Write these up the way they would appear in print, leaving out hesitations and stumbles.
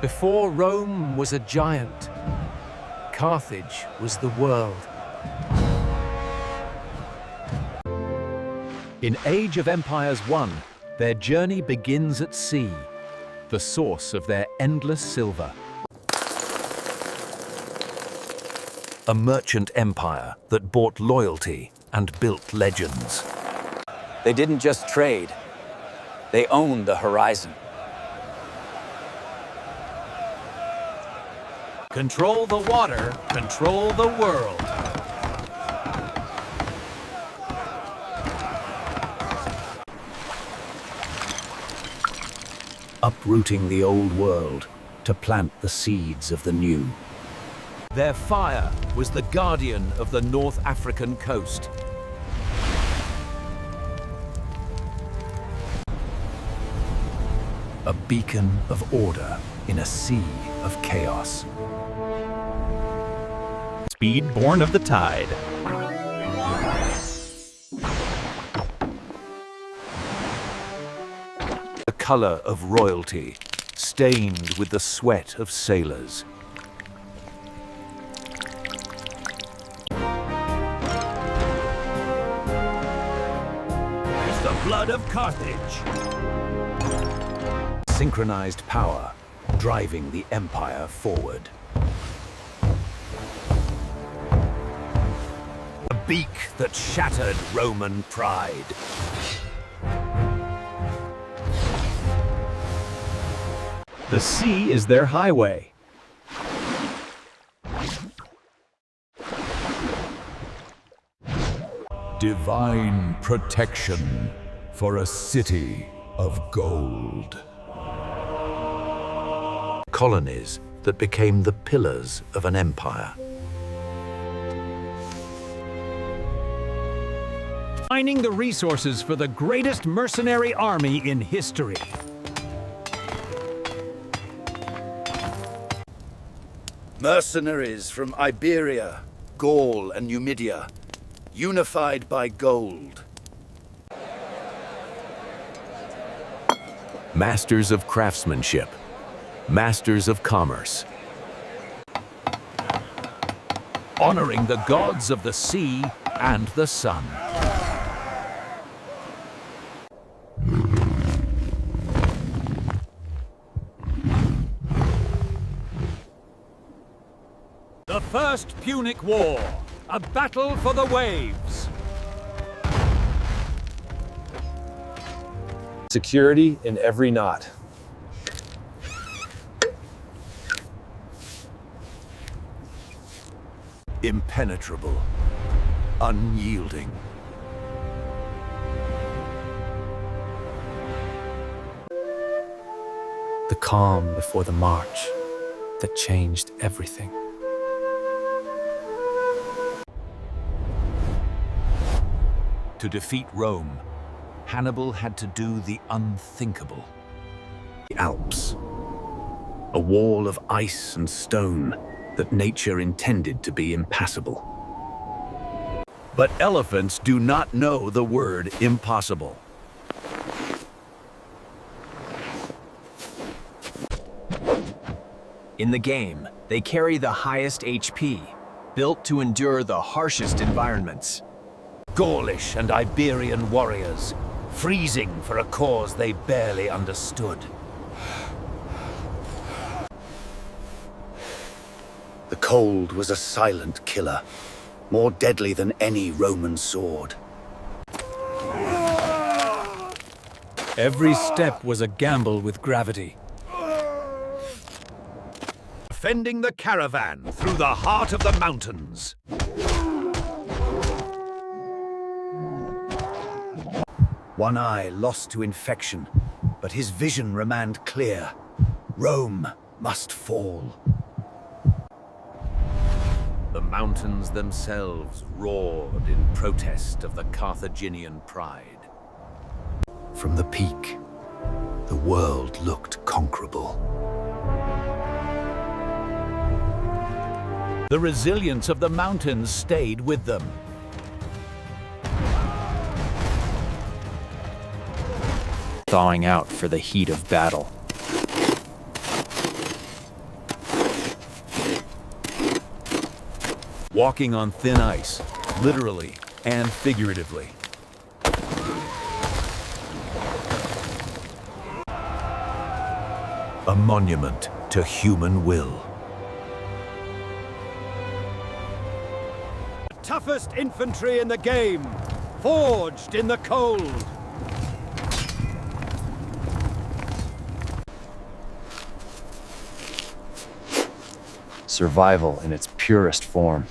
Before Rome was a giant, Carthage was the world. In Age of Empires 1, their journey begins at sea, the source of their endless silver. A merchant empire that bought loyalty and built legends. They didn't just trade, they owned the horizon. Control the water, control the world. Uprooting the old world to plant the seeds of the new. Their fire was the guardian of the North African coast. A beacon of order in a sea of chaos. Speed born of the tide. The color of royalty, stained with the sweat of sailors. It's the blood of Carthage. Synchronized power, driving the empire forward. A beak that shattered Roman pride. The sea is their highway. Divine protection for a city of gold. Colonies that became the pillars of an empire. Mining the resources for the greatest mercenary army in history. Mercenaries from Iberia, Gaul, and Numidia, unified by gold. Masters of craftsmanship, masters of commerce. Honoring the gods of the sea and the sun. The First Punic War, a battle for the waves. Security in every knot. Impenetrable, unyielding. The calm before the march that changed everything. To defeat Rome, Hannibal had to do the unthinkable. The Alps, a wall of ice and stone that nature intended to be impassable. But elephants do not know the word impossible. In the game, they carry the highest HP, built to endure the harshest environments. Gaulish and Iberian warriors, freezing for a cause they barely understood. The cold was a silent killer, more deadly than any Roman sword. Every step was a gamble with gravity. Defending the caravan through the heart of the mountains. One eye lost to infection, but his vision remained clear. Rome must fall. The mountains themselves roared in protest of the Carthaginian pride. From the peak, the world looked conquerable. The resilience of the mountains stayed with them. Thawing out for the heat of battle. walking on thin ice, literally and figuratively. A monument to human will. Toughest infantry in the game, forged in the cold. Survival in its purest form.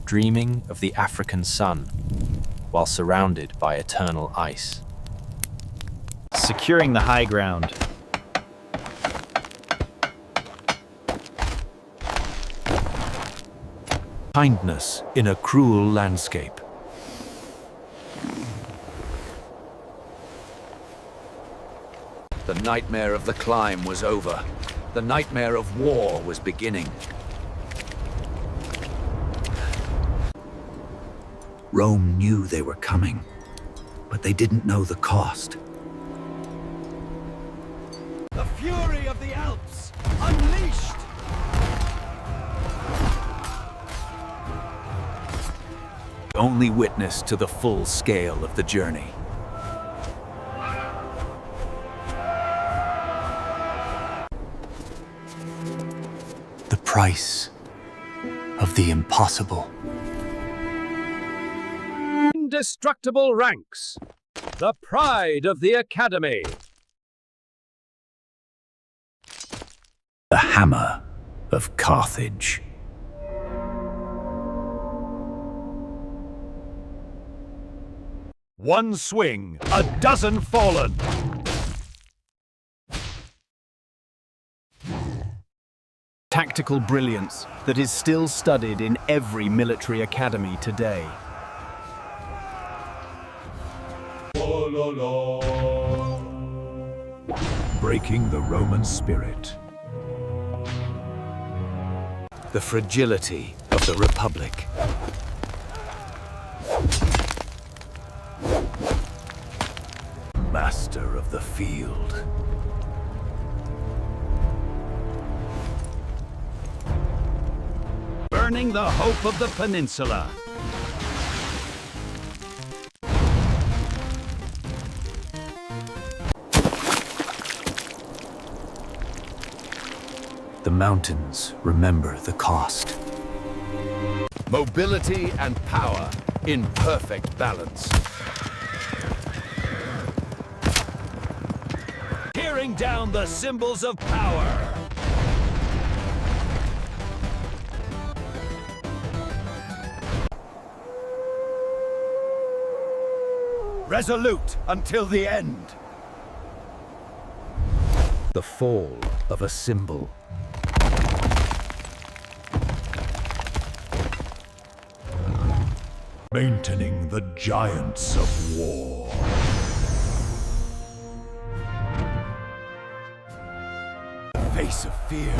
Dreaming of the African sun while surrounded by eternal ice. Securing the high ground. Kindness in a cruel landscape. The nightmare of the climb was over. The nightmare of war was beginning. Rome knew they were coming, but they didn't know the cost. The fury of the Alps, unleashed! Only witness to the full scale of the journey. The price of the impossible. Indestructible ranks, the pride of the Academy. The hammer of Carthage. One swing, a dozen fallen. Tactical brilliance that is still studied in every military academy today. Breaking the Roman spirit. The fragility of the Republic. Master of the field. Burning the hope of the peninsula. The mountains remember the cost. Mobility and power in perfect balance. Tearing down the symbols of power. Resolute until the end. The fall of a symbol. Maintaining the giants of war. Face of fear.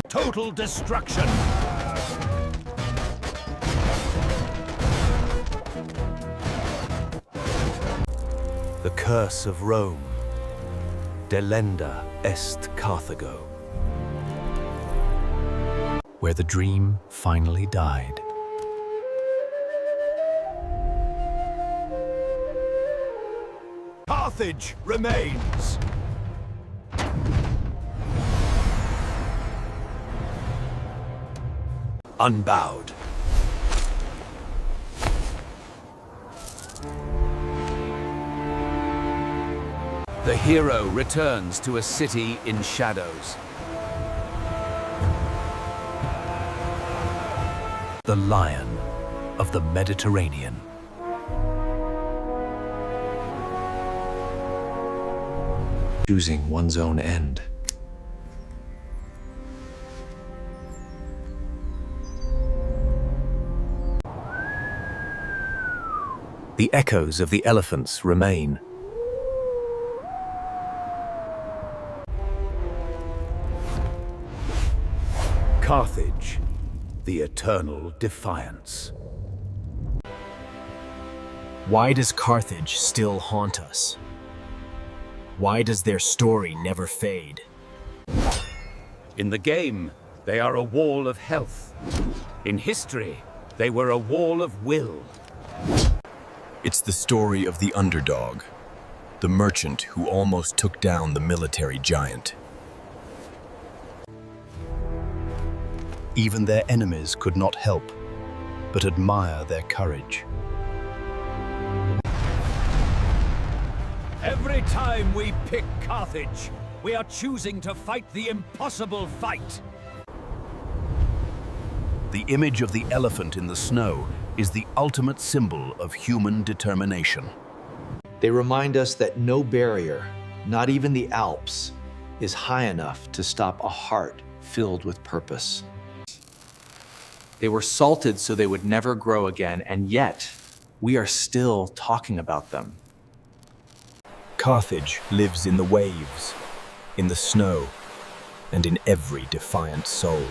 Total destruction. The curse of Rome. Delenda est Carthago. Where the dream finally died. Carthage remains. Unbowed. The hero returns to a city in shadows. The Lion of the Mediterranean. Choosing one's own end. The echoes of the elephants remain. Carthage, the eternal defiance. Why does Carthage still haunt us? Why does their story never fade? In the game, they are a wall of health. In history, they were a wall of will. It's the story of the underdog, the merchant who almost took down the military giant. Even their enemies could not help but admire their courage. Every time we pick Carthage, we are choosing to fight the impossible fight. The image of the elephant in the snow is the ultimate symbol of human determination. They remind us that no barrier, not even the Alps, is high enough to stop a heart filled with purpose. They were salted so they would never grow again, and yet we are still talking about them. Carthage lives in the waves, in the snow, and in every defiant soul.